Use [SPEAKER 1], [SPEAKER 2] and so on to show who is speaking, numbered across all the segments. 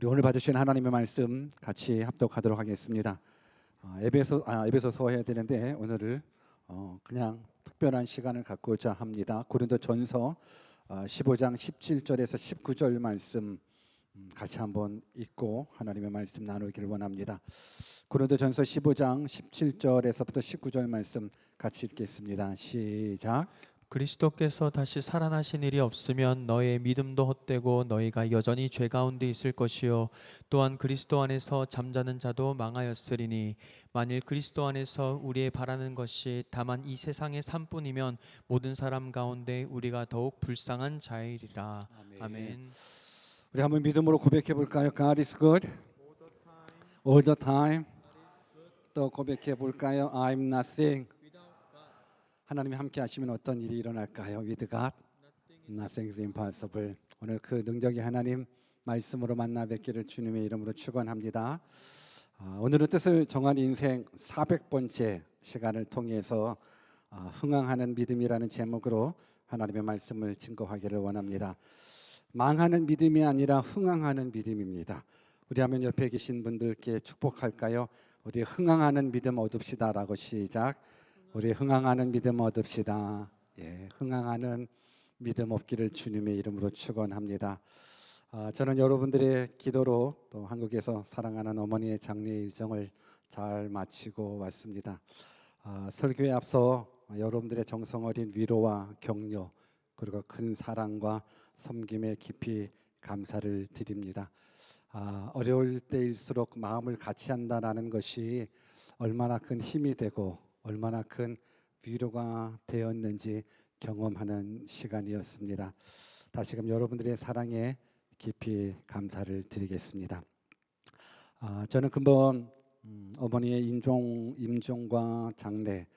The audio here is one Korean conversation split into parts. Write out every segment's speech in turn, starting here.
[SPEAKER 1] 우리 오늘 받으신 하나님의 말씀 같이 합독하도록 하겠습니다. 에베소서 해야 되는데 오늘을 그냥 특별한 시간을 갖고자 합니다. 고린도전서 15장 17절에서 19절 말씀 같이 한번 읽고 하나님의 말씀 나누기를 원합니다. 고린도전서 15장 17절에서부터 19절 말씀 같이 읽겠습니다. 시작.
[SPEAKER 2] 그리스도께서 다시 살아나신 일이 없으면 너의 믿음도 헛되고 너희가 여전히 죄 가운데 있을 것이요 또한 그리스도 안에서 잠자는 자도 망하였으리니 만일 그리스도 안에서 우리의 바라는 것이 다만 이 세상의 삶뿐이면 모든 사람 가운데 우리가 더욱 불쌍한 자이리라. 아멘.
[SPEAKER 1] 우리 한번 믿음으로 고백해 볼까요? God is good all the time. 또 고백해 볼까요? I'm nothing. 하나님이 함께 하시면 어떤 일이 일어날까요? With God, nothing is impossible. 오늘 그 능력이 하나님 말씀으로 만나 뵙기를 주님의 이름으로 축원합니다. 오늘은 뜻을 정한 인생 400번째 시간을 통해서 흥황하는 믿음이라는 제목으로 하나님의 말씀을 증거하기를 원합니다. 망하는 믿음이 아니라 흥황하는 믿음입니다. 우리 하면 옆에 계신 분들께 축복할까요? 우리 흥황하는 믿음 얻읍시다라고 시작. 우리 흥황하는 믿음 얻읍시다. 흥황하는 믿음 얻기를 주님의 이름으로 축원합니다. 저는 여러분들의 기도로 또 한국에서 사랑하는 어머니의 장례 일정을 잘 마치고 왔습니다. 설교에 앞서 여러분들의 정성 어린 위로와 격려 그리고 큰 사랑과 섬김에 깊이 감사를 드립니다. 어려울 때일수록 마음을 같이 한다는 것이 얼마나 큰 힘이 되고 얼마나 큰 위로가 되었는지 경험하는 시간이었습니다. 다시금 여러분들의 사랑에 깊이 감사를 드리겠습니다. 저는 금번 어머니의 임종과 장례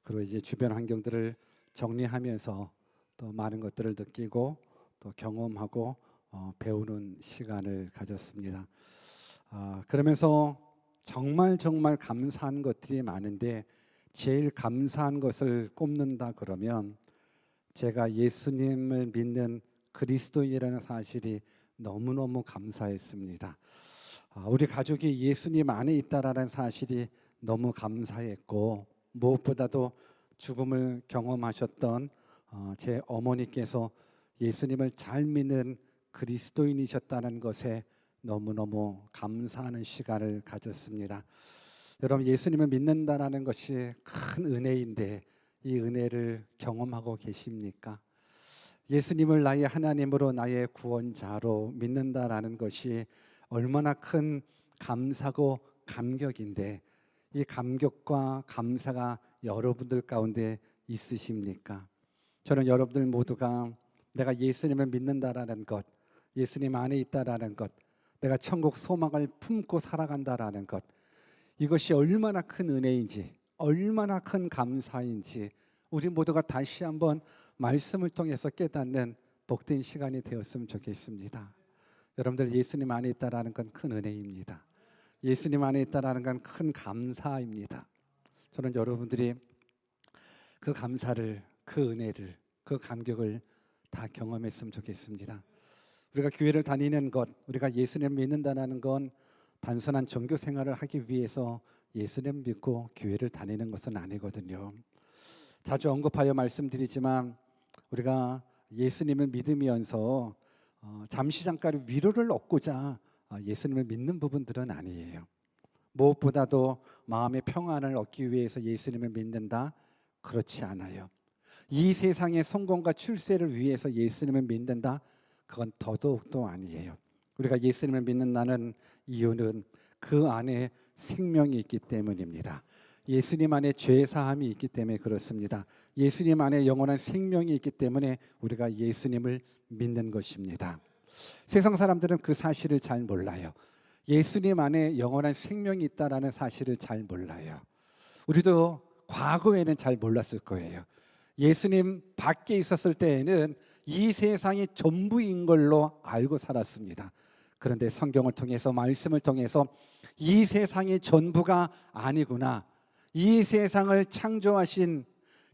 [SPEAKER 1] 그리고 이제 주변 환경들을 정리하면서 또 많은 것들을 느끼고 또 경험하고 배우는 시간을 가졌습니다. 그러면서 정말 감사한 것들이 많은데 제일 감사한 것을 꼽는다 그러면 제가 예수님을 믿는 그리스도인이라는 사실이 너무너무 감사했습니다. 우리 가족이 예수님 안에 있다라는 사실이 너무 감사했고 무엇보다도 죽음을 경험하셨던 제 어머니께서 예수님을 잘 믿는 그리스도인이셨다는 것에 너무너무 감사하는 시간을 가졌습니다. 여러분, 예수님을 믿는다라는 것이 큰 은혜인데 이 은혜를 경험하고 계십니까? 예수님을 나의 하나님으로 나의 구원자로 믿는다라는 것이 얼마나 큰 감사고 감격인데 이 감격과 감사가 여러분들 가운데 있으십니까? 저는 여러분들 모두가 내가 예수님을 믿는다라는 것, 예수님 안에 있다라는 것, 내가 천국 소망을 품고 살아간다라는 것, 이것이 얼마나 큰 은혜인지 얼마나 큰 감사인지 우리 모두가 다시 한번 말씀을 통해서 깨닫는 복된 시간이 되었으면 좋겠습니다. 여러분들 예수님 안에 있다라는 건 큰 은혜입니다. 예수님 안에 있다라는 건 큰 감사입니다. 저는 여러분들이 그 감사를, 그 은혜를, 그 감격을 다 경험했으면 좋겠습니다. 우리가 교회를 다니는 것, 우리가 예수님을 믿는다는 건 단순한 종교 생활을 하기 위해서 예수님 믿고 교회를 다니는 것은 아니거든요. 자주 언급하여 말씀드리지만 우리가 예수님을 믿으면서 잠시 잠깐 위로를 얻고자 예수님을 믿는 부분들은 아니에요. 무엇보다도 마음의 평안을 얻기 위해서 예수님을 믿는다? 그렇지 않아요. 이 세상의 성공과 출세를 위해서 예수님을 믿는다? 그건 더더욱도 아니에요. 우리가 예수님을 믿는다는 이유는 그 안에 생명이 있기 때문입니다. 예수님 안에 죄사함이 있기 때문에 그렇습니다. 예수님 안에 영원한 생명이 있기 때문에 우리가 예수님을 믿는 것입니다. 세상 사람들은 그 사실을 잘 몰라요. 예수님 안에 영원한 생명이 있다라는 사실을 잘 몰라요. 우리도 과거에는 잘 몰랐을 거예요. 예수님 밖에 있었을 때에는 이 세상이 전부인 걸로 알고 살았습니다. 그런데 성경을 통해서 말씀을 통해서 이 세상이 전부가 아니구나. 이 세상을 창조하신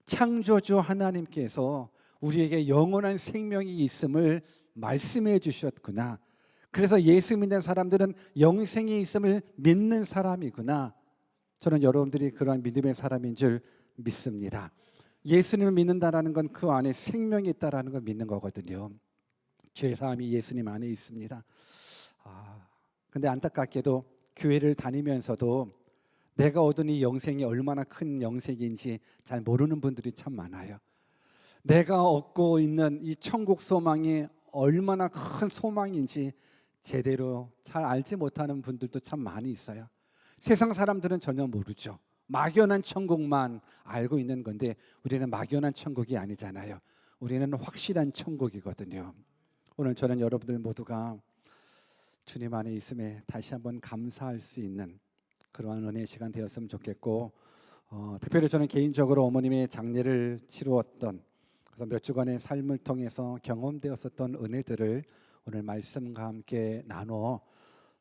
[SPEAKER 1] 창조주 하나님께서 우리에게 영원한 생명이 있음을 말씀해 주셨구나. 그래서 예수 믿는 사람들은 영생이 있음을 믿는 사람이구나. 저는 여러분들이 그러한 믿음의 사람인 줄 믿습니다. 예수님을 믿는다라는 건 그 안에 생명이 있다라는 걸 믿는 거거든요. 죄사함이 예수님 안에 있습니다. 근데 안타깝게도 교회를 다니면서도 내가 얻은 이 영생이 얼마나 큰 영생인지 잘 모르는 분들이 참 많아요. 내가 얻고 있는 이 천국 소망이 얼마나 큰 소망인지 제대로 잘 알지 못하는 분들도 참 많이 있어요. 세상 사람들은 전혀 모르죠. 막연한 천국만 알고 있는 건데 우리는 막연한 천국이 아니잖아요. 우리는 확실한 천국이거든요. 오늘 저는 여러분들 모두가 주님 안에 있음에 다시 한번 감사할 수 있는 그러한 은혜의 시간 되었으면 좋겠고, 특별히 저는 개인적으로 어머님의 장례를 치루었던, 그래서 몇 주간의 삶을 통해서 경험되었었던 은혜들을 오늘 말씀과 함께 나눠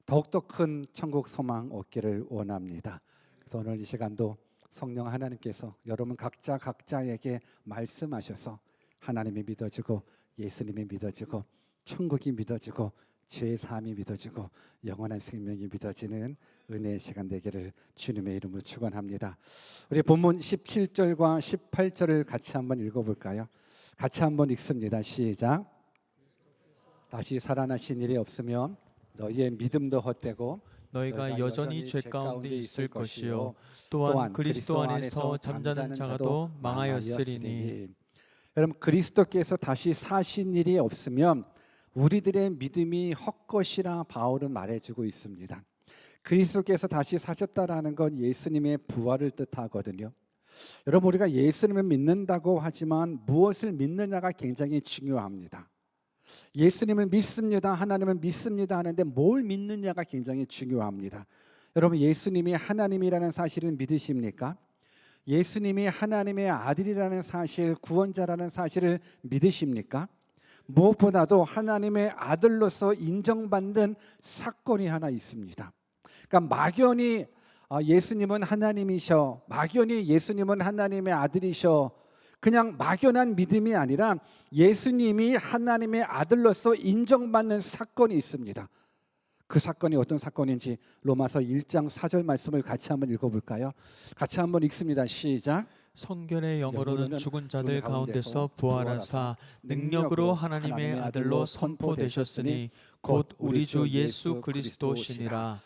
[SPEAKER 1] 더욱더 큰 천국 소망 얻기를 원합니다. 그래서 오늘 이 시간도 성령 하나님께서 여러분 각자에게 말씀하셔서 하나님이 믿어지고 예수님이 믿어지고 천국이 믿어지고 죄사함이 믿어지고 영원한 생명이 믿어지는 은혜의 시간 되기를 주님의 이름으로 축원합니다. 우리 본문 17절과 18절을 같이 한번 읽어볼까요? 같이 한번 읽습니다. 시작. 다시 살아나신 일이 없으면 너희의 믿음도 헛되고
[SPEAKER 2] 너희가 여전히 죄 가운데 있을 것이요 또한 그리스도 안에서 잠자는 자가도 망하였으리니.
[SPEAKER 1] 여러분, 그리스도께서 다시 사신 일이 없으면 우리들의 믿음이 헛것이라 바울은 말해주고 있습니다. 그리스도께서 다시 사셨다라는 건 예수님의 부활을 뜻하거든요. 여러분, 우리가 예수님을 믿는다고 하지만 무엇을 믿느냐가 굉장히 중요합니다. 예수님을 믿습니다, 하나님을 믿습니다 하는데 뭘 믿느냐가 굉장히 중요합니다. 여러분, 예수님이 하나님이라는 사실을 믿으십니까? 예수님이 하나님의 아들이라는 사실, 구원자라는 사실을 믿으십니까? 무엇보다도 하나님의 아들로서 인정받는 사건이 하나 있습니다. 그러니까 막연히 예수님은 하나님이셔, 막연히 예수님은 하나님의 아들이셔, 그냥 막연한 믿음이 아니라 예수님이 하나님의 아들로서 인정받는 사건이 있습니다. 그 사건이 어떤 사건인지 로마서 1장 4절 말씀을 같이 한번 읽어볼까요? 같이 한번 읽습니다. 시작.
[SPEAKER 2] 성경의 영어로는 죽은 자들 가운데서 부활하사 능력으로 하나님의 아들로 선포되셨으니 곧 우리 주 예수 그리스도시니라.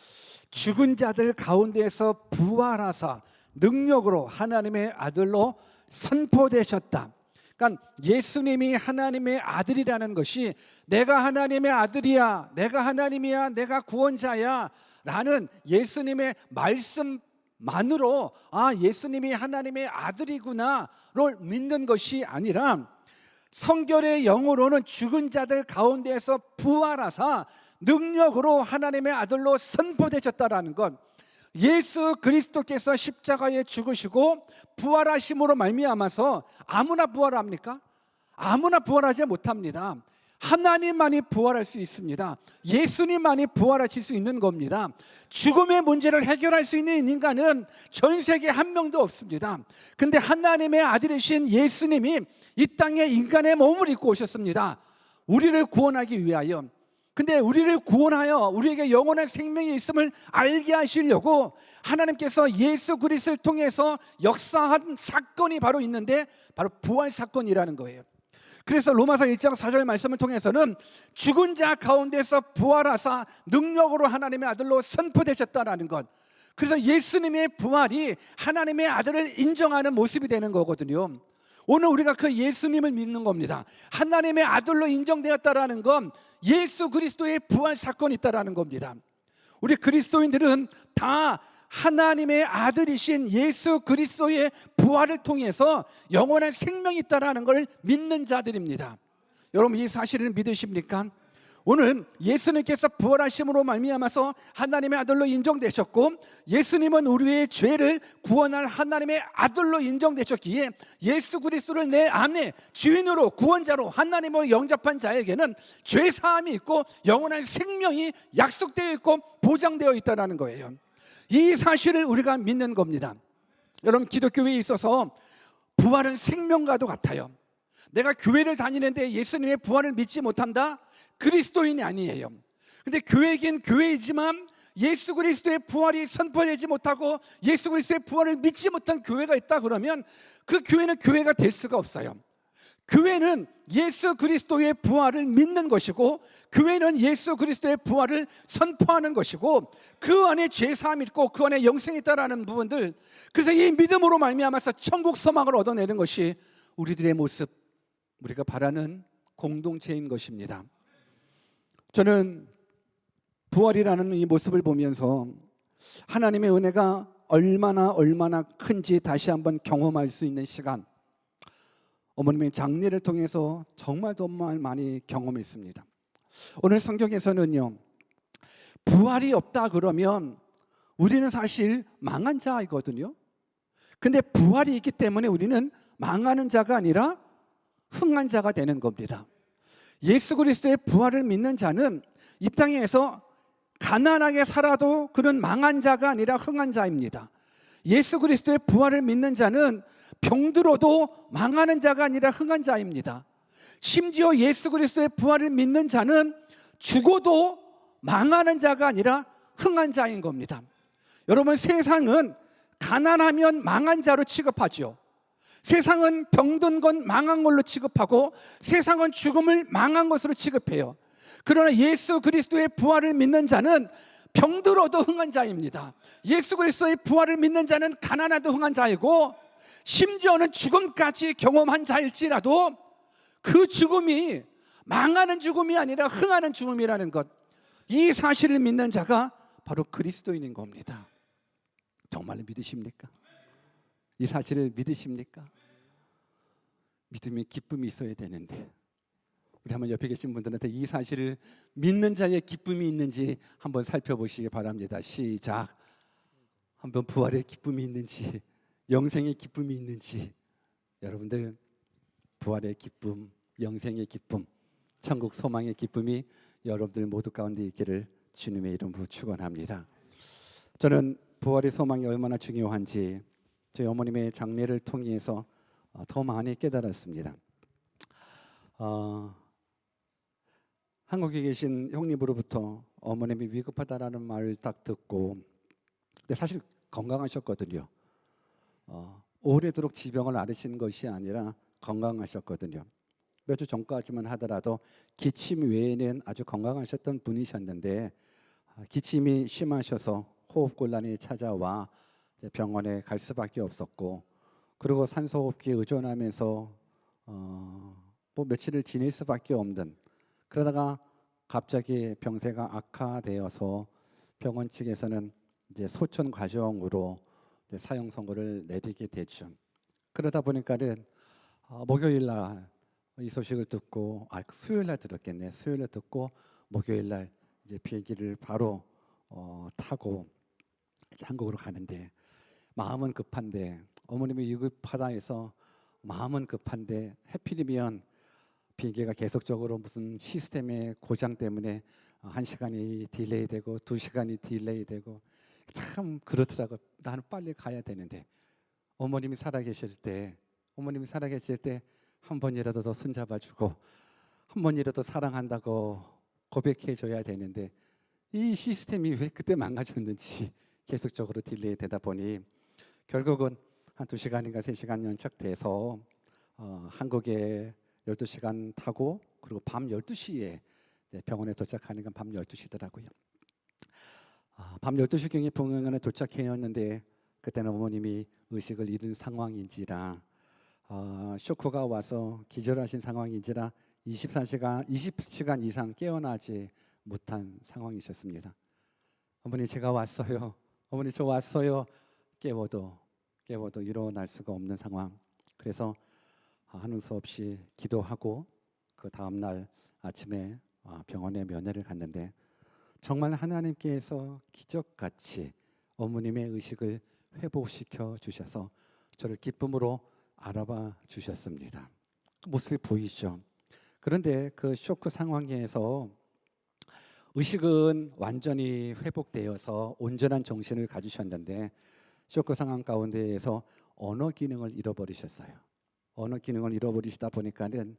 [SPEAKER 1] 죽은 자들 가운데서 부활하사 능력으로 하나님의 아들로 선포되셨다. 그러니까 예수님이 하나님의 아들이라는 것이 내가 하나님의 아들이야, 내가 하나님이야, 내가 구원자야 라는 예수님의 말씀만으로 예수님이 하나님의 아들이구나를 믿는 것이 아니라 성결의 영어로는 죽은 자들 가운데에서 부활하사 능력으로 하나님의 아들로 선포되셨다라는 것, 예수 그리스도께서 십자가에 죽으시고 부활하심으로 말미암아서 아무나 부활합니까? 아무나 부활하지 못합니다. 하나님만이 부활할 수 있습니다. 예수님만이 부활하실 수 있는 겁니다. 죽음의 문제를 해결할 수 있는 인간은 전 세계에 한 명도 없습니다. 근데 하나님의 아들이신 예수님이 이 땅에 인간의 몸을 입고 오셨습니다. 우리를 구원하기 위하여. 근데 우리를 구원하여 우리에게 영원한 생명이 있음을 알게 하시려고 하나님께서 예수 그리스도를 통해서 역사한 사건이 바로 있는데 바로 부활 사건이라는 거예요. 그래서 로마서 1장 4절 말씀을 통해서는 죽은 자 가운데서 부활하사 능력으로 하나님의 아들로 선포되셨다라는 것, 그래서 예수님의 부활이 하나님의 아들을 인정하는 모습이 되는 거거든요. 오늘 우리가 그 예수님을 믿는 겁니다. 하나님의 아들로 인정되었다라는 건 예수 그리스도의 부활 사건이 있다라는 겁니다. 우리 그리스도인들은 다 하나님의 아들이신 예수 그리스도의 부활을 통해서 영원한 생명이 있다라는 걸 믿는 자들입니다. 여러분, 이 사실을 믿으십니까? 오늘 예수님께서 부활하심으로 말미암아서 하나님의 아들로 인정되셨고, 예수님은 우리의 죄를 구원할 하나님의 아들로 인정되셨기에 예수 그리스도를 내 안에 주인으로 구원자로 하나님을 영접한 자에게는 죄 사함이 있고 영원한 생명이 약속되어 있고 보장되어 있다는 거예요. 이 사실을 우리가 믿는 겁니다. 여러분, 기독교에 있어서 부활은 생명과도 같아요. 내가 교회를 다니는데 예수님의 부활을 믿지 못한다? 그리스도인이 아니에요. 근데 교회긴 교회이지만 예수 그리스도의 부활이 선포되지 못하고 예수 그리스도의 부활을 믿지 못한 교회가 있다 그러면 그 교회는 교회가 될 수가 없어요. 교회는 예수 그리스도의 부활을 믿는 것이고, 교회는 예수 그리스도의 부활을 선포하는 것이고, 그 안에 죄사함이 있고 그 안에 영생이 있다라는 부분들, 그래서 이 믿음으로 말미암아서 천국 소망을 얻어내는 것이 우리들의 모습, 우리가 바라는 공동체인 것입니다. 저는 부활이라는 이 모습을 보면서 하나님의 은혜가 얼마나 큰지 다시 한번 경험할 수 있는 시간, 어머님의 장례를 통해서 정말 많이 경험했습니다. 오늘 성경에서는요, 부활이 없다 그러면 우리는 사실 망한 자이거든요. 근데 부활이 있기 때문에 우리는 망하는 자가 아니라 흥한 자가 되는 겁니다. 예수 그리스도의 부활을 믿는 자는 이 땅에서 가난하게 살아도 그는 망한 자가 아니라 흥한 자입니다. 예수 그리스도의 부활을 믿는 자는 병들어도 망하는 자가 아니라 흥한 자입니다. 심지어 예수 그리스도의 부활을 믿는 자는 죽어도 망하는 자가 아니라 흥한 자인 겁니다. 여러분, 세상은 가난하면 망한 자로 취급하죠. 세상은 병든 건 망한 걸로 취급하고, 세상은 죽음을 망한 것으로 취급해요. 그러나 예수 그리스도의 부활을 믿는 자는 병들어도 흥한 자입니다. 예수 그리스도의 부활을 믿는 자는 가난해도 흥한 자이고, 심지어는 죽음까지 경험한 자일지라도 그 죽음이 망하는 죽음이 아니라 흥하는 죽음이라는 것, 이 사실을 믿는 자가 바로 그리스도인인 겁니다. 정말로 믿으십니까? 이 사실을 믿으십니까? 믿음이 기쁨이 있어야 되는데, 우리 한번 옆에 계신 분들한테 이 사실을 믿는 자의 기쁨이 있는지 한번 살펴보시기 바랍니다. 시작. 한번 부활의 기쁨이 있는지, 영생의 기쁨이 있는지. 여러분들, 부활의 기쁨, 영생의 기쁨, 천국 소망의 기쁨이 여러분들 모두 가운데 있기를 주님의 이름으로 축원합니다. 저는 부활의 소망이 얼마나 중요한지 저희 어머님의 장례를 통해서 더 많이 깨달았습니다. 한국에 계신 형님으로부터 어머님이 위급하다라는 말을 딱 듣고, 근데 사실 건강하셨거든요. 오래도록 지병을 앓으신 것이 아니라 건강하셨거든요. 몇 주 전까지만 하더라도 기침 외에는 아주 건강하셨던 분이셨는데, 기침이 심하셔서 호흡곤란이 찾아와 병원에 갈 수밖에 없었고, 그리고 산소호흡기에 의존하면서 뭐 며칠을 지낼 수밖에 없는, 그러다가 갑자기 병세가 악화되어서 병원 측에서는 이제 소천 과정으로 사형 선고를 내리게 되죠. 그러다 보니까는 목요일 날 이 소식을 듣고, 수요일 날 들었겠네. 수요일 날 듣고 목요일 날 이제 비행기를 바로 타고 한국으로 가는데, 마음은 급한데, 어머님이 위급하다 해서 마음은 급한데, 하필이면 비행기가 계속적으로 무슨 시스템의 고장 때문에 1시간이 딜레이되고 2시간이 딜레이되고, 참 그렇더라고. 나는 빨리 가야 되는데, 어머님이 살아계실 때 한 번이라도 더 손잡아주고 한 번이라도 사랑한다고 고백해줘야 되는데, 이 시스템이 왜 그때 망가졌는지 계속적으로 딜레이 되다 보니 결국은 한 2시간인가 3시간 연착돼서 한국에 12시간 타고, 그리고 밤 12시에 병원에 도착하니까 밤 12시더라고요. 밤 12시경에 병원에 도착했는데, 그때는 어머님이 의식을 잃은 상황인지라 쇼크가 와서 기절하신 상황인지라 20시간 이상 깨어나지 못한 상황이셨습니다. 어머니, 제가 왔어요. 어머니, 저 왔어요. 깨워도 일어날 수가 없는 상황. 그래서 하는 수 없이 기도하고 그 다음 날 아침에 병원에 면회를 갔는데, 정말 하나님께서 기적같이 어머님의 의식을 회복시켜 주셔서 저를 기쁨으로 알아봐 주셨습니다. 그 모습이 보이죠. 그런데 그 쇼크 상황에서 의식은 완전히 회복되어서 온전한 정신을 가지셨는데, 쇼크 상황 가운데에서 언어 기능을 잃어버리셨어요. 언어 기능을 잃어버리시다 보니까는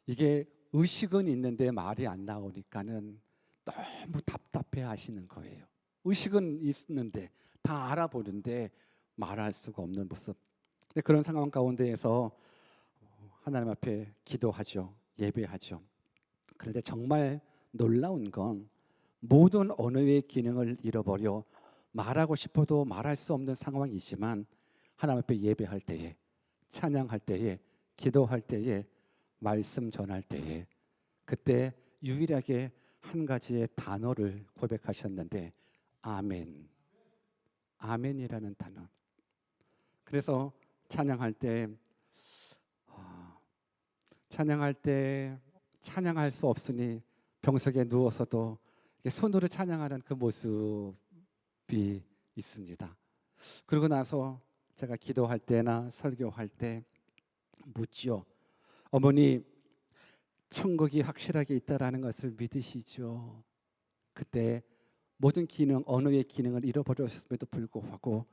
[SPEAKER 1] 이게 의식은 있는데 말이 안 나오니까는 너무 답답해 하시는 거예요. 의식은 있는데 다 알아보는데 말할 수가 없는 모습. 근데 그런 상황 가운데에서 하나님 앞에 기도하죠. 예배하죠. 그런데 정말 놀라운 건 모든 언어의 기능을 잃어버려 말하고 싶어도 말할 수 없는 상황이지만 하나님 앞에 예배할 때에, 찬양할 때에, 기도할 때에, 말씀 전할 때에 그때 유일하게 한 가지의 단어를 고백하셨는데 아멘. 아멘이라는 단어. 그래서 찬양할 때 찬양할 수 없으니 병석에 누워서도 손으로 찬양하는 그 모습이 있습니다. 그러고 나서 제가 기도할 때나 설교할 때 묻죠. 어머니, 천국이 확실하게 있다라는 것을 믿으시죠? 그때 모든 기능, 언어의 기능을 잃어버렸음에도 불구하고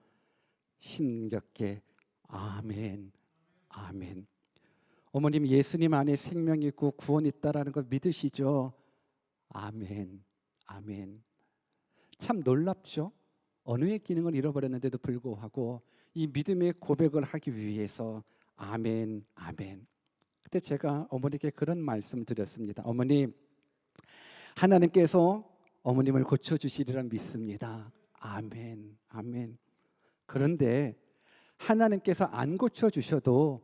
[SPEAKER 1] 힘겹게 아멘, 아멘. 어머님, 예수님 안에 생명이 있고 구원이 있다라는 걸 믿으시죠? 아멘, 아멘. 참 놀랍죠? 언어의 기능을 잃어버렸는데도 불구하고 이 믿음의 고백을 하기 위해서 아멘, 아멘. 그때 제가 어머니께 그런 말씀 드렸습니다. 어머니, 하나님께서 어머님을 고쳐주시리라 믿습니다. 아멘, 아멘. 그런데 하나님께서 안 고쳐주셔도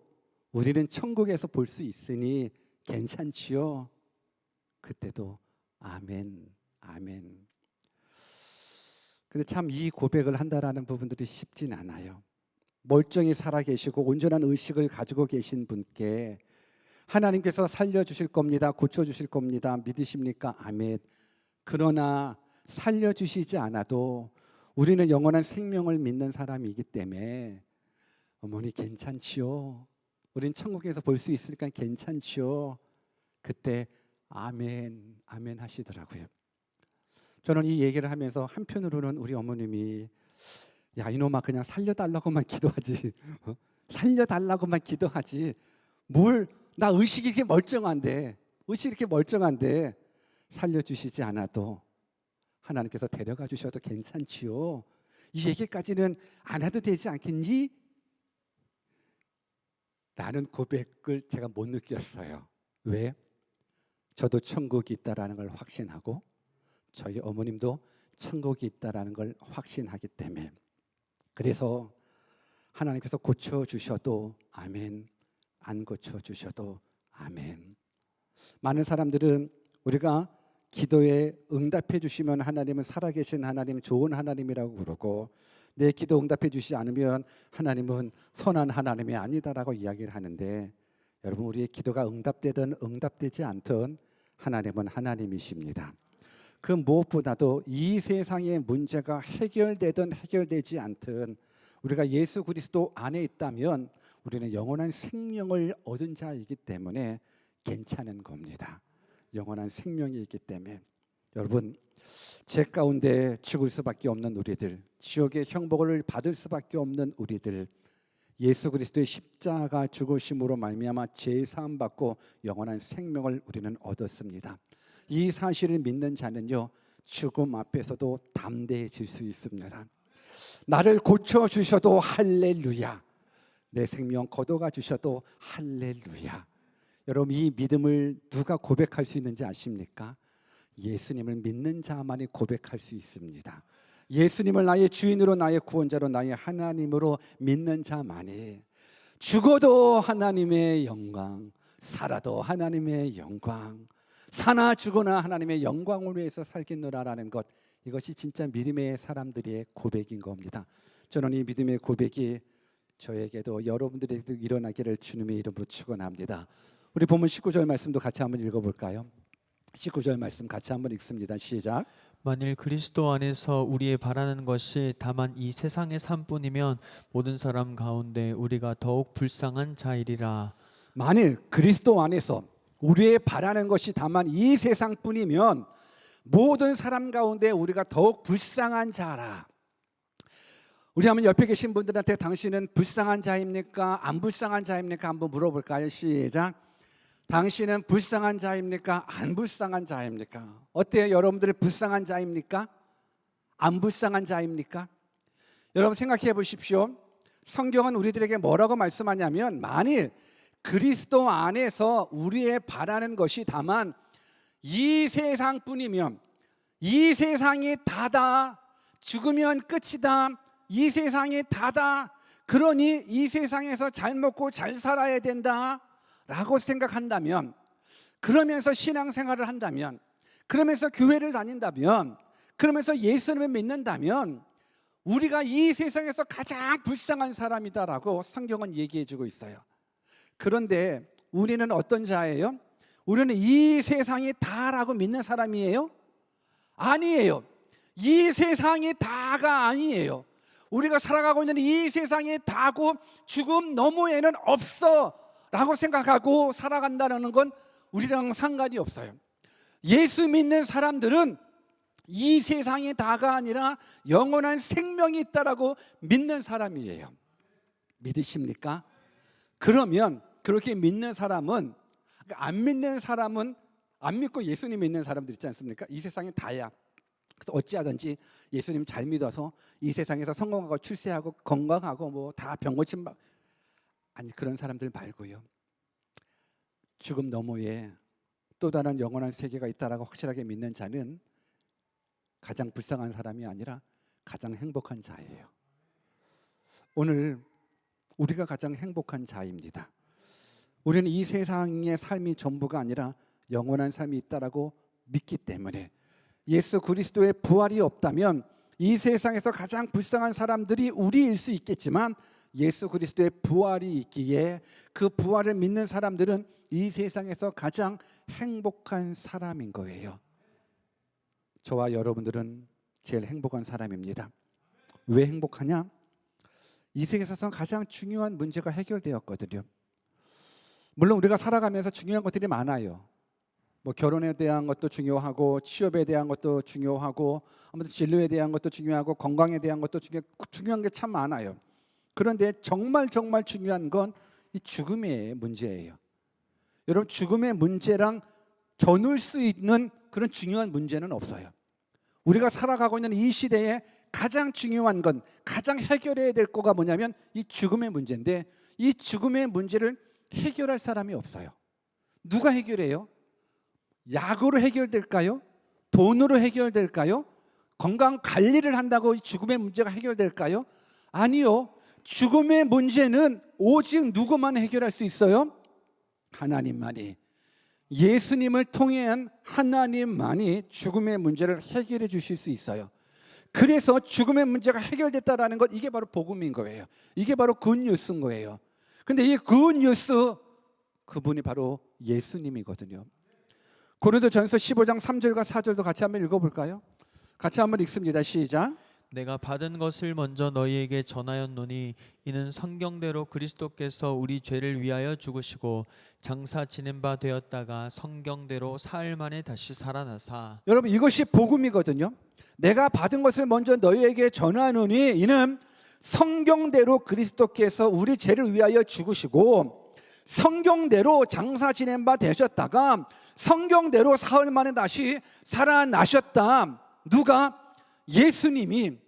[SPEAKER 1] 우리는 천국에서 볼 수 있으니 괜찮지요? 그때도 아멘, 아멘. 근데 참 이 고백을 한다라는 부분들이 쉽진 않아요. 멀쩡히 살아계시고 온전한 의식을 가지고 계신 분께 하나님께서 살려주실 겁니다, 고쳐주실 겁니다, 믿으십니까? 아멘. 그러나 살려주시지 않아도 우리는 영원한 생명을 믿는 사람이기 때문에 어머니 괜찮지요? 우린 천국에서 볼 수 있으니까 괜찮지요? 그때 아멘, 아멘 하시더라고요. 저는 이 얘기를 하면서 한편으로는 우리 어머님이 야 이놈아 그냥 살려달라고만 기도하지 살려달라고만 기도하지 뭘 나 의식이 이렇게 멀쩡한데 살려주시지 않아도 하나님께서 데려가 주셔도 괜찮지요? 이 얘기까지는 안 해도 되지 않겠니? 라는 고백을 제가 못 느꼈어요. 왜? 저도 천국이 있다라는 걸 확신하고 저희 어머님도 천국이 있다라는 걸 확신하기 때문에 그래서 하나님께서 고쳐주셔도 아멘, 안 고쳐주셔도 아멘. 많은 사람들은 우리가 기도에 응답해 주시면 하나님은 살아계신 하나님, 좋은 하나님이라고 그러고 내 기도 응답해 주시지 않으면 하나님은 선한 하나님이 아니다라고 이야기를 하는데 여러분 우리의 기도가 응답되든 응답되지 않든 하나님은 하나님이십니다. 그 무엇보다도 이 세상의 문제가 해결되든 해결되지 않든 우리가 예수 그리스도 안에 있다면 우리는 영원한 생명을 얻은 자이기 때문에 괜찮은 겁니다. 영원한 생명이 있기 때문에 여러분 죄 가운데 죽을 수밖에 없는 우리들, 지옥의 형벌을 받을 수밖에 없는 우리들, 예수 그리스도의 십자가 죽으심으로 말미암아 죄 사함 받고 영원한 생명을 우리는 얻었습니다. 이 사실을 믿는 자는요 죽음 앞에서도 담대해질 수 있습니다. 나를 고쳐 주셔도 할렐루야, 내 생명 거둬가 주셔도 할렐루야. 여러분 이 믿음을 누가 고백할 수 있는지 아십니까? 예수님을 믿는 자만이 고백할 수 있습니다. 예수님을 나의 주인으로 나의 구원자로 나의 하나님으로 믿는 자만이 죽어도 하나님의 영광, 살아도 하나님의 영광, 사나 죽거나 하나님의 영광을 위해서 살겠노라라는 것, 이것이 진짜 믿음의 사람들의 고백인 겁니다. 저는 이 믿음의 고백이 저에게도 여러분들에게도 일어나기를 주님의 이름으로 축원합니다. 우리 본문 19절 말씀도 같이 한번 읽어볼까요? 19절 말씀 같이 한번 읽습니다. 시작.
[SPEAKER 2] 만일 그리스도 안에서 우리의 바라는 것이 다만 이 세상의 삶뿐이면 모든 사람 가운데 우리가 더욱 불쌍한 자이리라.
[SPEAKER 1] 만일 그리스도 안에서 우리의 바라는 것이 다만 이 세상뿐이면 모든 사람 가운데 우리가 더욱 불쌍한 자라. 우리 한번 옆에 계신 분들한테 당신은 불쌍한 자입니까? 안 불쌍한 자입니까? 한번 물어볼까요? 시작. 당신은 불쌍한 자입니까? 안 불쌍한 자입니까? 어때요? 여러분들 불쌍한 자입니까? 안 불쌍한 자입니까? 여러분 생각해 보십시오. 성경은 우리들에게 뭐라고 말씀하냐면, 만일 그리스도 안에서 우리의 바라는 것이 다만 이 세상뿐이면, 이 세상이 다다, 죽으면 끝이다, 이 세상이 다다, 그러니 이 세상에서 잘 먹고 잘 살아야 된다 라고 생각한다면, 그러면서 신앙생활을 한다면, 그러면서 교회를 다닌다면, 그러면서 예수님을 믿는다면 우리가 이 세상에서 가장 불쌍한 사람이다라고 성경은 얘기해 주고 있어요. 그런데 우리는 어떤 자예요? 우리는 이 세상이 다라고 믿는 사람이에요? 아니에요. 이 세상이 다가 아니에요. 우리가 살아가고 있는 이 세상이 다고 죽음 너머에는 없어 라고 생각하고 살아간다는 건 우리랑 상관이 없어요. 예수 믿는 사람들은 이 세상이 다가 아니라 영원한 생명이 있다라고 믿는 사람이에요. 믿으십니까? 그러면 그렇게 믿는 사람은, 안 믿는 사람은, 안 믿고 예수님 믿는 사람들 있지 않습니까? 이 세상이 다야. 그래서 어찌하든지 예수님 잘 믿어서 이 세상에서 성공하고 출세하고 건강하고 뭐 다 병 고침, 아니 그런 사람들 말고요. 죽음 너머에 또 다른 영원한 세계가 있다라고 확실하게 믿는 자는 가장 불쌍한 사람이 아니라 가장 행복한 자예요. 오늘 우리가 가장 행복한 자입니다. 우리는 이 세상의 삶이 전부가 아니라 영원한 삶이 있다라고 믿기 때문에, 예수 그리스도의 부활이 없다면 이 세상에서 가장 불쌍한 사람들이 우리일 수 있겠지만, 예수 그리스도의 부활이 있기에 그 부활을 믿는 사람들은 이 세상에서 가장 행복한 사람인 거예요. 저와 여러분들은 제일 행복한 사람입니다. 왜 행복하냐? 이 세계에서 가장 중요한 문제가 해결되었거든요. 물론 우리가 살아가면서 중요한 것들이 많아요. 뭐 결혼에 대한 것도 중요하고, 취업에 대한 것도 중요하고, 아무튼 진로에 대한 것도 중요하고, 건강에 대한 것도 중요한 게 참 많아요. 그런데 정말 중요한 건 이 죽음의 문제예요. 여러분, 죽음의 문제랑 겨눌 수 있는 그런 중요한 문제는 없어요. 우리가 살아가고 있는 이 시대에 가장 중요한 건, 가장 해결해야 될 거가 뭐냐면 이 죽음의 문제인데, 이 죽음의 문제를 해결할 사람이 없어요. 누가 해결해요? 약으로 해결될까요? 돈으로 해결될까요? 건강 관리를 한다고 죽음의 문제가 해결될까요? 아니요. 죽음의 문제는 오직 누구만 해결할 수 있어요? 하나님만이. 예수님을 통한 하나님만이 죽음의 문제를 해결해 주실 수 있어요. 그래서 죽음의 문제가 해결됐다라는 것, 이게 바로 복음인 거예요. 이게 바로 굿뉴스인 거예요. 근데 이 굿뉴스, 그분이 바로 예수님이거든요. 고린도전서 15장 3절과 4절도 같이 한번 읽어볼까요? 같이 한번 읽습니다. 시작.
[SPEAKER 2] 내가 받은 것을 먼저 너희에게 전하였노니 이는 성경대로 그리스도께서 우리 죄를 위하여 죽으시고 장사 지낸 바 되었다가 성경대로 사흘 만에 다시 살아나사.
[SPEAKER 1] 여러분, 이것이 복음이거든요. 내가 받은 것을 먼저 너희에게 전하노니 이는 성경대로 그리스도께서 우리 죄를 위하여 죽으시고 성경대로 장사 지낸 바 되셨다가 성경대로 사흘 만에 다시 살아나셨다. 누가? 예수님이.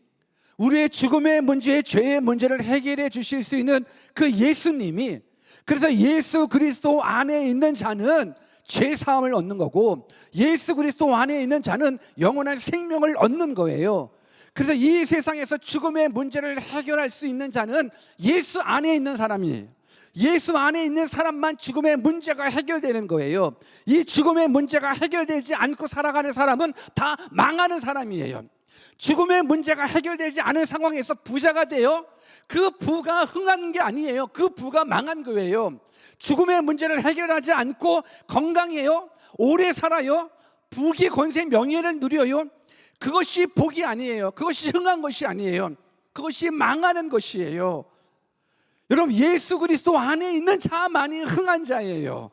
[SPEAKER 1] 우리의 죽음의 문제, 죄의 문제를 해결해 주실 수 있는 그 예수님이. 그래서 예수 그리스도 안에 있는 자는 죄 사함을 얻는 거고, 예수 그리스도 안에 있는 자는 영원한 생명을 얻는 거예요. 그래서 이 세상에서 죽음의 문제를 해결할 수 있는 자는 예수 안에 있는 사람이에요. 예수 안에 있는 사람만 죽음의 문제가 해결되는 거예요. 이 죽음의 문제가 해결되지 않고 살아가는 사람은 다 망하는 사람이에요. 죽음의 문제가 해결되지 않은 상황에서 부자가 돼요. 그 부가 흥한 게 아니에요. 그 부가 망한 거예요. 죽음의 문제를 해결하지 않고 건강해요. 오래 살아요. 부귀 권세 명예를 누려요. 그것이 복이 아니에요. 그것이 흥한 것이 아니에요. 그것이 망하는 것이에요. 여러분, 예수 그리스도 안에 있는 자만이 흥한 자예요.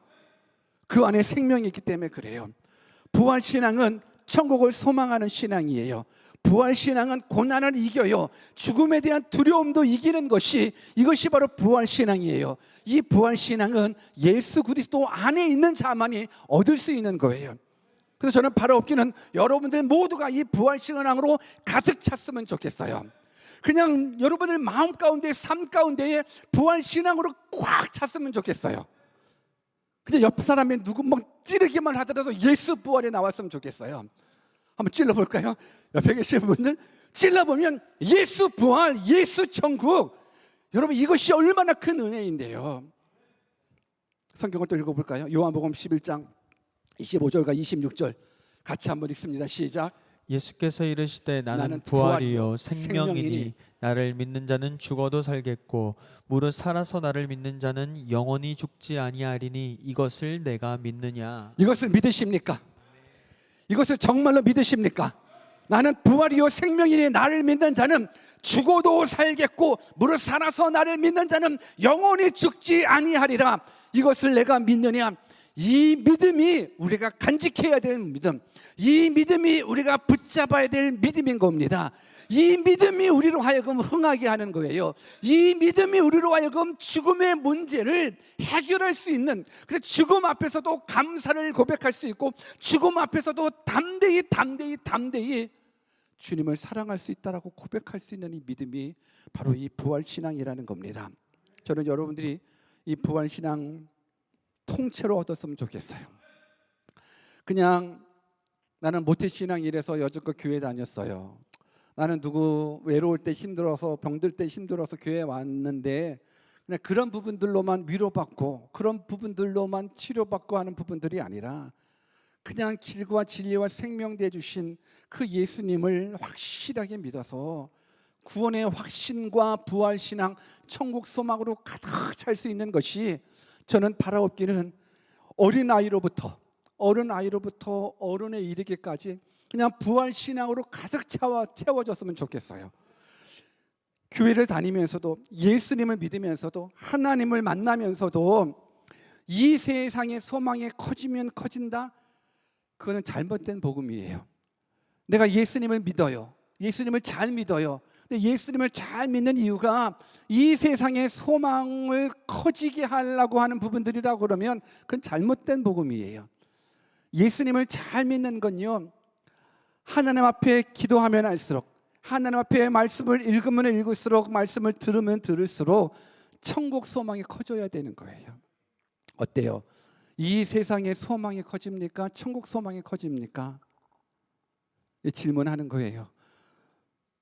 [SPEAKER 1] 그 안에 생명이 있기 때문에 그래요. 부활신앙은 천국을 소망하는 신앙이에요. 부활신앙은 고난을 이겨요. 죽음에 대한 두려움도 이기는 이것이 바로 부활신앙이에요. 이 부활신앙은 예수 그리스도 안에 있는 자만이 얻을 수 있는 거예요. 그래서 저는 바로 없기는 여러분들 모두가 이 부활신앙으로 가득 찼으면 좋겠어요. 그냥 여러분들 마음 가운데, 삶 가운데에 부활신앙으로 꽉 찼으면 좋겠어요. 근데 옆 사람이 누구 찌르기만 하더라도 예수 부활에 나왔으면 좋겠어요. 한번 찔러볼까요? 옆에 계신 분들 찔러보면 예수 부활, 예수 천국. 여러분 이것이 얼마나 큰 은혜인데요. 성경을 또 읽어볼까요? 요한복음 11장 25절과 26절 같이 한번 읽습니다. 시작.
[SPEAKER 2] 예수께서 이르시되 나는
[SPEAKER 1] 나는
[SPEAKER 2] 부활이요
[SPEAKER 1] 부활이요
[SPEAKER 2] 생명이니
[SPEAKER 1] 생명이니
[SPEAKER 2] 나를 믿는 자는 죽어도 살겠고 무릇 살아서 나를 믿는 자는 영원히 죽지 아니하리니 이것을 내가 믿느냐.
[SPEAKER 1] 이것을 믿으십니까? 이것을 정말로 믿으십니까? 나는 부활이요 생명이니 나를 믿는 자는 죽어도 살겠고 무릇 살아서 나를 믿는 자는 영원히 죽지 아니하리라. 이것을 내가 믿느냐? 이 믿음이 우리가 간직해야 될 믿음, 이 믿음이 우리가 붙잡아야 될 믿음인 겁니다. 이 믿음이 우리로 하여금 흥하게 하는 거예요. 이 믿음이 우리로 하여금 죽음의 문제를 해결할 수 있는, 그래서 죽음 앞에서도 감사를 고백할 수 있고 죽음 앞에서도 담대히 주님을 사랑할 수 있다라고 고백할 수 있는 이 믿음이 바로 이 부활신앙이라는 겁니다. 저는 여러분들이 이 부활신앙 통째로 얻었으면 좋겠어요. 그냥 나는 모태신앙이라서 여지껏 교회 다녔어요. 나는 누구 외로울 때 힘들어서, 병들 때 힘들어서 교회 왔는데 그냥 그런 부분들로만 위로받고 그런 부분들로만 치료받고 하는 부분들이 아니라 그냥 길과 진리와 생명 되 주신 그 예수님을 확실하게 믿어서 구원의 확신과 부활신앙, 천국 소망으로 가득 찰 수 있는 것이, 저는 바라옵기는 어린아이로부터 어른에 이르기까지 그냥 부활신앙으로 가득 채워졌으면 좋겠어요. 교회를 다니면서도, 예수님을 믿으면서도, 하나님을 만나면서도 이 세상의 소망이 커지면 커진다? 그거는 잘못된 복음이에요. 내가 예수님을 믿어요. 예수님을 잘 믿어요. 근데 예수님을 잘 믿는 이유가 이 세상의 소망을 커지게 하려고 하는 부분들이라고 그러면 그건 잘못된 복음이에요. 예수님을 잘 믿는 건요, 하나님 앞에 기도하면 할수록, 하나님 앞에 말씀을 읽으면 읽을수록, 말씀을 들으면 들을수록 천국 소망이 커져야 되는 거예요. 어때요? 이 세상의 소망이 커집니까? 천국 소망이 커집니까? 이 질문하는 거예요.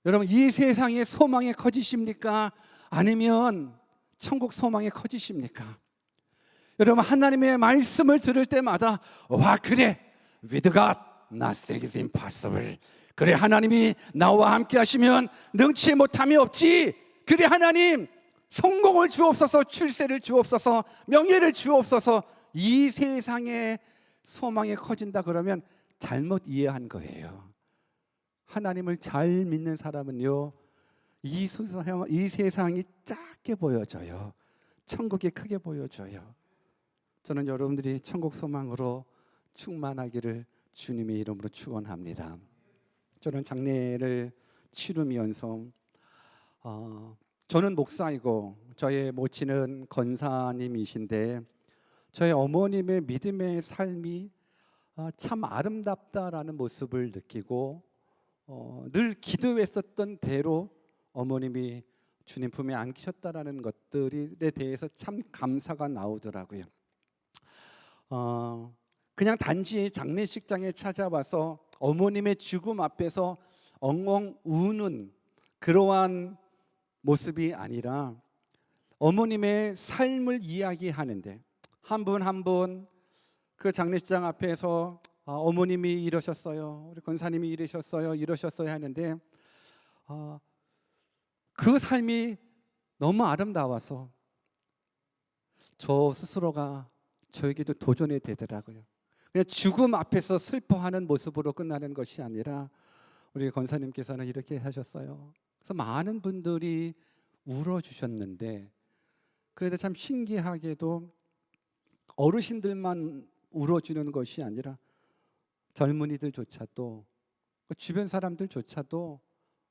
[SPEAKER 1] 여러분, 이 세상의 소망이 커지십니까? 아니면 천국 소망이 커지십니까? 여러분, 하나님의 말씀을 들을 때마다 와, 그래, with God nothing is impossible. 그래, 하나님이 나와 함께 하시면 능치 못함이 없지. 그래, 하나님 성공을 주옵소서, 출세를 주옵소서, 명예를 주옵소서. 이 세상의 소망이 커진다 그러면 잘못 이해한 거예요. 하나님을 잘 믿는 사람은요, 이 세상이 작게 보여져요. 천국이 크게 보여져요. 저는 여러분들이 천국 소망으로 충만하기를 주님의 이름으로 축원합니다. 저는 장례를 치르면서 저는 목사이고 저의 모친은 권사님이신데 저의 어머님의 믿음의 삶이 참 아름답다라는 모습을 느끼고 늘 기도했었던 대로 어머님이 주님 품에 안기셨다라는 것들에 대해서 참 감사가 나오더라고요. 그냥 단지 장례식장에 찾아와서 어머님의 죽음 앞에서 엉엉 우는 그러한 모습이 아니라 어머님의 삶을 이야기하는데, 한 분 한 분 그 장례식장 앞에서 어머님이 이러셨어요, 우리 권사님이 이러셨어요 하는데 그 삶이 너무 아름다워서 저 스스로가 저에게도 도전이 되더라고요. 그냥 죽음 앞에서 슬퍼하는 모습으로 끝나는 것이 아니라 우리 권사님께서는 이렇게 하셨어요. 그래서 많은 분들이 울어주셨는데, 그래도 참 신기하게도 어르신들만 울어주는 것이 아니라 젊은이들조차도 주변 사람들조차도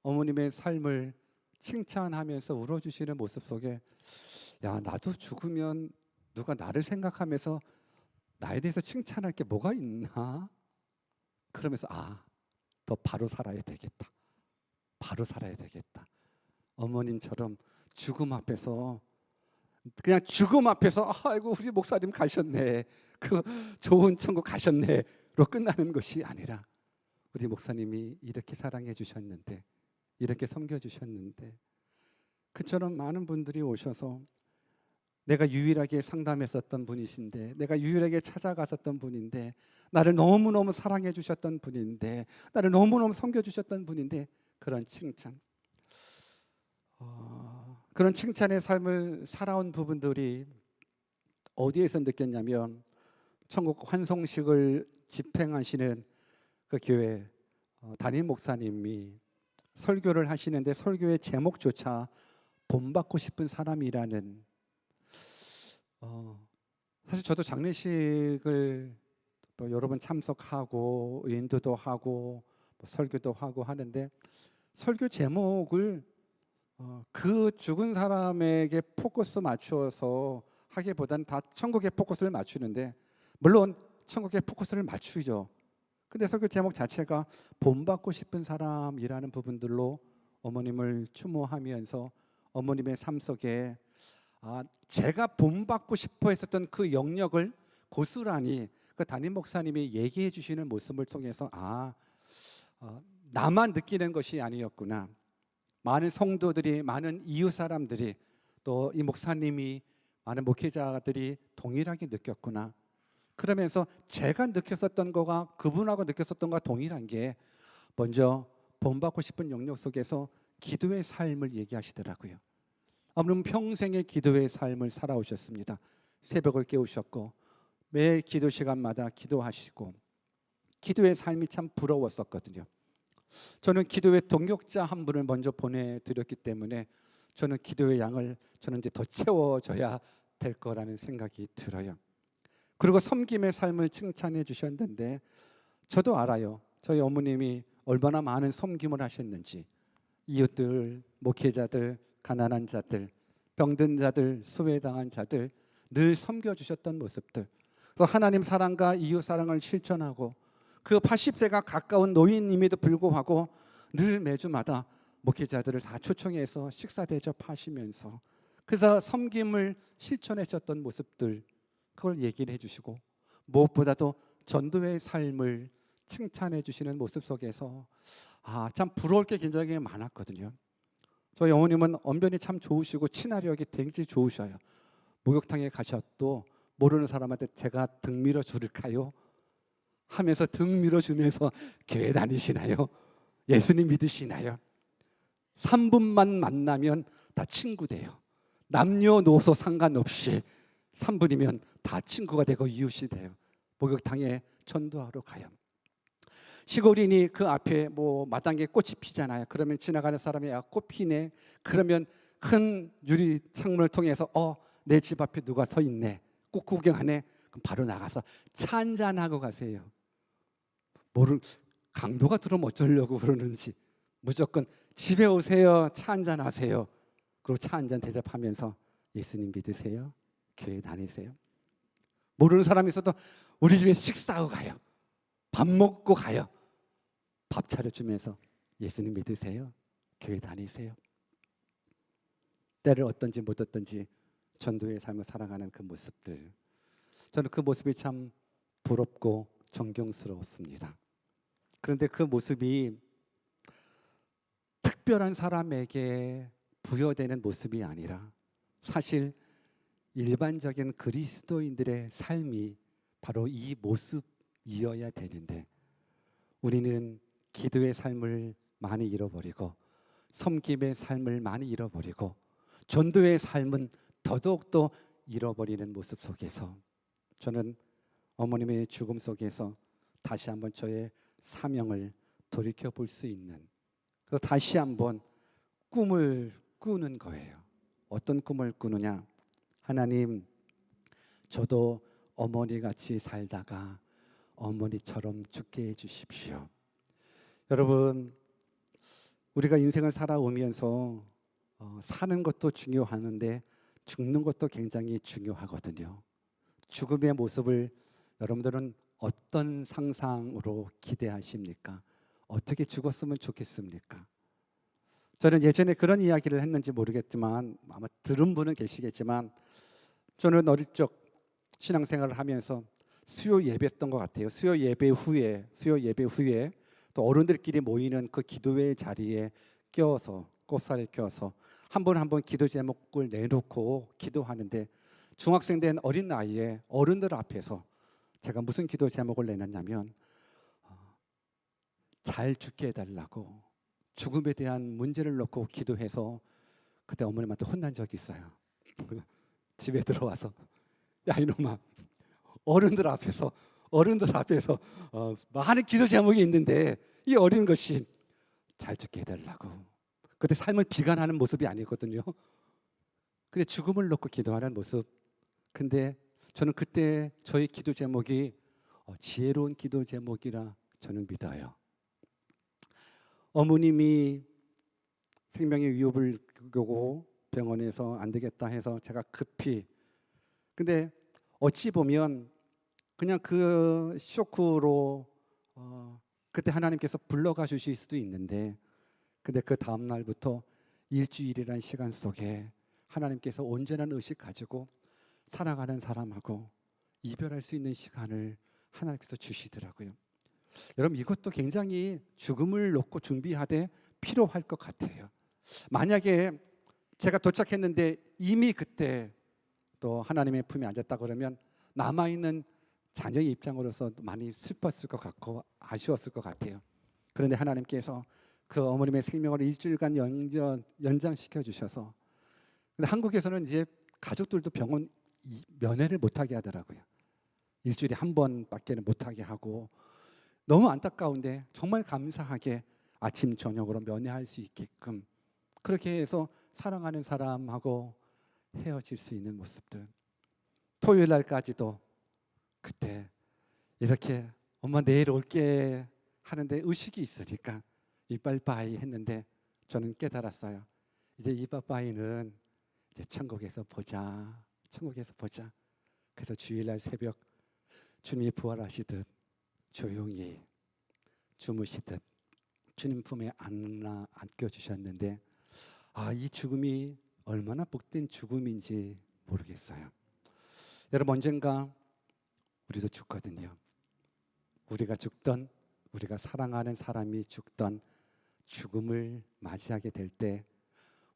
[SPEAKER 1] 어머님의 삶을 칭찬하면서 울어주시는 모습 속에 야, 나도 죽으면 누가 나를 생각하면서 나에 대해서 칭찬할 게 뭐가 있나? 그러면서 더 바로 살아야 되겠다. 바로 살아야 되겠다. 어머님처럼 죽음 앞에서 그냥 죽음 앞에서 아이고 우리 목사님 가셨네. 그 좋은 천국 가셨네로 끝나는 것이 아니라 우리 목사님이 이렇게 사랑해 주셨는데 이렇게 섬겨 주셨는데 그처럼 많은 분들이 오셔서 내가 유일하게 상담했었던 분이신데 내가 유일하게 찾아갔었던 분인데 나를 너무너무 사랑해 주셨던 분인데 나를 너무너무 섬겨 주셨던 분인데 그런 칭찬 그런 칭찬의 삶을 살아온 부분들이 어디에서 느꼈냐면 천국 환송식을 집행하시는 그 교회 담임 목사님이 설교를 하시는데 설교의 제목조차 본받고 싶은 사람이라는 사실 저도 장례식을 여러 번 참석하고 인도도 하고 설교도 하고 하는데 설교 제목을 그 죽은 사람에게 포커스 맞추어서 하기보단 다 천국에 포커스를 맞추는데 물론 천국에 포커스를 맞추죠. 근데 설교 제목 자체가 본받고 싶은 사람이라는 부분들로 어머님을 추모하면서 어머님의 삶 속에 제가 본받고 싶어 했었던 그 영역을 고스란히 그 담임 목사님이 얘기해 주시는 모습을 통해서 나만 느끼는 것이 아니었구나. 많은 성도들이 많은 이웃 사람들이 또 이 목사님이 많은 목회자들이 동일하게 느꼈구나. 그러면서 제가 느꼈었던 거가 그분하고 느꼈었던 거가 동일한 게 먼저 본받고 싶은 영역 속에서 기도의 삶을 얘기하시더라고요. 어머님 평생의 기도의 삶을 살아오셨습니다. 새벽을 깨우셨고 매 기도 시간마다 기도하시고 기도의 삶이 참 부러웠었거든요. 저는 기도의 동역자 한 분을 먼저 보내드렸기 때문에 저는 기도의 양을 저는 이제 더 채워줘야 될 거라는 생각이 들어요. 그리고 섬김의 삶을 칭찬해 주셨는데 저도 알아요. 저희 어머님이 얼마나 많은 섬김을 하셨는지 이웃들, 목회자들, 가난한 자들, 병든 자들, 소외당한 자들 늘 섬겨주셨던 모습들 또 하나님 사랑과 이웃 사랑을 실천하고 그 80세가 가까운 노인임에도 불구하고 늘 매주마다 목회자들을 다 초청해서 식사 대접하시면서 그래서 섬김을 실천하셨던 모습들 그걸 얘기를 해주시고 무엇보다도 전도의 삶을 칭찬해 주시는 모습 속에서 참 부러울 게 굉장히 많았거든요. 저희 어머님은 언변이 참 좋으시고 친화력이 굉장히 좋으셔요. 목욕탕에 가셔도 모르는 사람한테 제가 등 밀어 줄까요? 하면서 등 밀어주면서 교회 다니시나요? 예수님 믿으시나요? 3분만 만나면 다 친구 돼요. 남녀노소 상관없이 3분이면 다 친구가 되고 이웃이 돼요. 목욕탕에 전도하러 가요. 시골이니 그 앞에 마당에 꽃이 피잖아요. 그러면 지나가는 사람이 꽃 피네. 그러면 큰 유리 창문을 통해서 내 집 앞에 누가 서 있네. 꽃 구경하네. 그럼 바로 나가서 차 한잔하고 가세요. 강도가 들어오면 어쩌려고 그러는지 무조건 집에 오세요. 차 한잔 하세요. 그리고 차 한잔 대접하면서 예수님 믿으세요? 교회 다니세요? 모르는 사람이 있어도 우리 집에 식사하고 가요. 밥 먹고 가요. 밥 차려주면서 예수님 믿으세요? 교회 다니세요? 때를 어떤지 못 어떤지 전도의 삶을 살아가는 그 모습들 저는 그 모습이 참 부럽고 존경스러웠습니다. 그런데 그 모습이 특별한 사람에게 부여되는 모습이 아니라 사실 일반적인 그리스도인들의 삶이 바로 이 모습이어야 되는데 우리는 기도의 삶을 많이 잃어버리고 섬김의 삶을 많이 잃어버리고 전도의 삶은 더더욱더 잃어버리는 모습 속에서 저는 어머님의 죽음 속에서 다시 한번 저의 사명을 돌이켜볼 수 있는 그래서 다시 한번 꿈을 꾸는 거예요. 어떤 꿈을 꾸느냐? 하나님, 저도 어머니같이 살다가 어머니처럼 죽게 해주십시오. 여러분, 우리가 인생을 살아오면서 사는 것도 중요하는데 죽는 것도 굉장히 중요하거든요. 죽음의 모습을 여러분들은 어떤 상상으로 기대하십니까? 어떻게 죽었으면 좋겠습니까? 저는 예전에 그런 이야기를 했는지 모르겠지만 아마 들은 분은 계시겠지만 저는 어릴 적 신앙생활을 하면서 수요 예배했던 것 같아요. 수요 예배 후에 또 어른들끼리 모이는 그 기도회 자리에 껴서 꼽사리에 껴서 한 번 한 번 기도 제목을 내놓고 기도하는데 중학생 된 어린 나이에 어른들 앞에서 제가 무슨 기도 제목을 내놨냐면 잘 죽게 해달라고 죽음에 대한 문제를 놓고 기도해서 그때 어머님한테 혼난 적이 있어요. 집에 들어와서 야 이놈아 어른들 앞에서 많은 기도 제목이 있는데 이 어린 것이 잘 죽게 해달라고. 그때 삶을 비관하는 모습이 아니거든요. 근데 죽음을 놓고 기도하는 모습. 근데 저는 그때 저의 기도 제목이 지혜로운 기도 제목이라 저는 믿어요. 어머님이 생명의 위협을 겪고 병원에서 안 되겠다 해서 제가 급히 근데 어찌 보면 그냥 그 쇼크로 그때 하나님께서 불러가 주실 수도 있는데 근데 그 다음 날부터 일주일이라는 시간 속에 하나님께서 온전한 의식 가지고 사랑하는 사람하고 이별할 수 있는 시간을 하나님께서 주시더라고요. 여러분 이것도 굉장히 죽음을 놓고 준비하되 필요할 것 같아요. 만약에 제가 도착했는데 이미 그때 또 하나님의 품에 앉았다 그러면 남아있는 자녀의 입장으로서 많이 슬펐을 것 같고 아쉬웠을 것 같아요. 그런데 하나님께서 그 어머님의 생명을 일주일간 연장시켜 주셔서 근데 한국에서는 이제 가족들도 병원 면회를 못하게 하더라고요. 일주일에 한 번밖에는 못하게 하고 너무 안타까운데 정말 감사하게 아침 저녁으로 면회할 수 있게끔 그렇게 해서 사랑하는 사람하고 헤어질 수 있는 모습들. 토요일 날까지도 그때 이렇게 엄마 내일 올게 하는데 의식이 있으니까 이빠이빠이 했는데 저는 깨달았어요. 이제 이빠이빠이는 이제 천국에서 보자. 그래서 주일날 새벽 주님이 부활하시듯 조용히 주무시듯 주님 품에 안겨주셨는데 이 죽음이 얼마나 복된 죽음인지 모르겠어요. 여러분 언젠가 우리도 죽거든요. 우리가 죽던 우리가 사랑하는 사람이 죽던 죽음을 맞이하게 될 때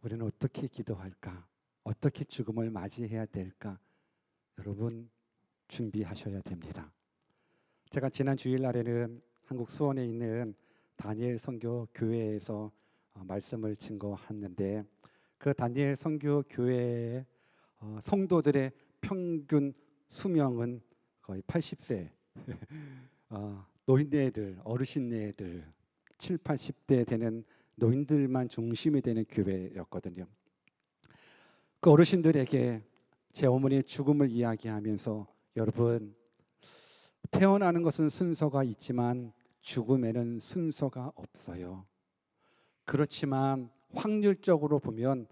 [SPEAKER 1] 우리는 어떻게 기도할까? 어떻게 죽음을 맞이해야 될까? 여러분 준비하셔야 됩니다. 제가 지난 주일날에는 한국 수원에 있는 다니엘 선교 교회에서 말씀을 증거했는데 그 다니엘 선교 교회의 성도들의 평균 수명은 거의 80세 노인네들 어르신네들 7, 80대 되는 노인들만 중심이 되는 교회였거든요. 그 어르신들에게 제 어머니의 죽음을 이야기하면서 여러분 태어나는 것은 순서가 있지만 죽음에는 순서가 없어요. 그렇지만 확률적으로 보면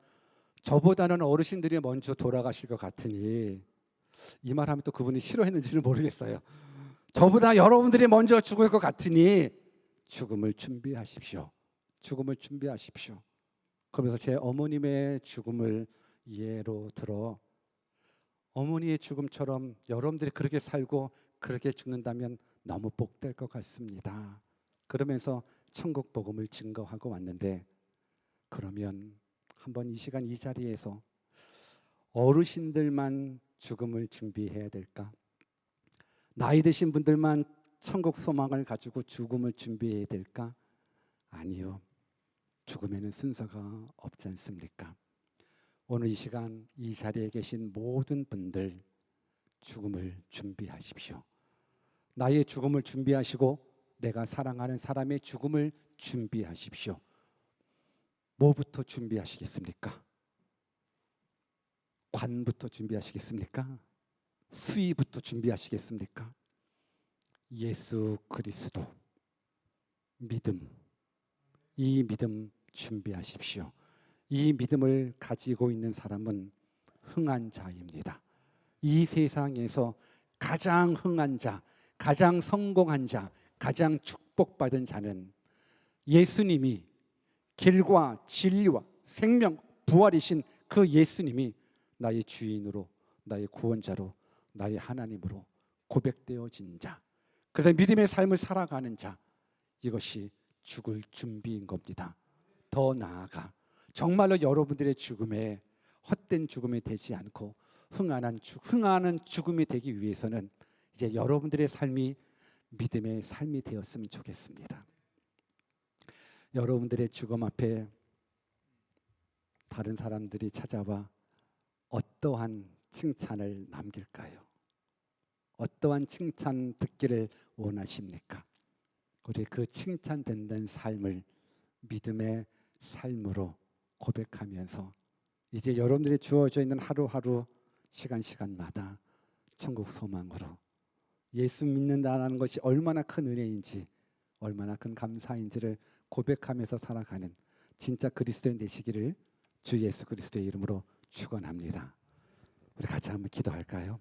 [SPEAKER 1] 저보다는 어르신들이 먼저 돌아가실 것 같으니 이 말하면 또 그분이 싫어했는지는 모르겠어요. 저보다 여러분들이 먼저 죽을 것 같으니 죽음을 준비하십시오. 그러면서 제 어머님의 죽음을 예로 들어 어머니의 죽음처럼 여러분들이 그렇게 살고 그렇게 죽는다면 너무 복될 것 같습니다. 그러면서 천국 복음을 증거하고 왔는데 그러면 한번 이 시간 이 자리에서 어르신들만 죽음을 준비해야 될까? 나이 드신 분들만 천국 소망을 가지고 죽음을 준비해야 될까? 아니요. 죽음에는 순서가 없지 않습니까? 오늘 이 시간 이 자리에 계신 모든 분들 죽음을 준비하십시오. 나의 죽음을 준비하시고 내가 사랑하는 사람의 죽음을 준비하십시오. 뭐부터 준비하시겠습니까? 관부터 준비하시겠습니까? 수위부터 준비하시겠습니까? 예수 그리스도 믿음 이 믿음 준비하십시오. 이 믿음을 가지고 있는 사람은 흥한 자입니다. 이 세상에서 가장 흥한 자, 가장 성공한 자, 가장 축복받은 자는 예수님이 길과 진리와 생명, 부활이신 그 예수님이 나의 주인으로, 나의 구원자로, 나의 하나님으로 고백되어진 자, 그래서 믿음의 삶을 살아가는 자, 이것이 죽을 준비인 겁니다. 더 나아가 정말로 여러분들의 죽음에 헛된 죽음이 되지 않고 흥하는 죽음이 되기 위해서는 이제 여러분들의 삶이 믿음의 삶이 되었으면 좋겠습니다. 여러분들의 죽음 앞에 다른 사람들이 찾아와 어떠한 칭찬을 남길까요? 어떠한 칭찬 듣기를 원하십니까? 우리 그 칭찬된다는 삶을 믿음의 삶으로 고백하면서 이제 여러분들이 주어져 있는 하루하루 시간마다 천국 소망으로 예수 믿는다는 것이 얼마나 큰 은혜인지, 얼마나 큰 감사인지를 고백하면서 살아가는 진짜 그리스도인 되시기를 주 예수 그리스도의 이름으로 축원합니다. 우리 같이 한번 기도할까요?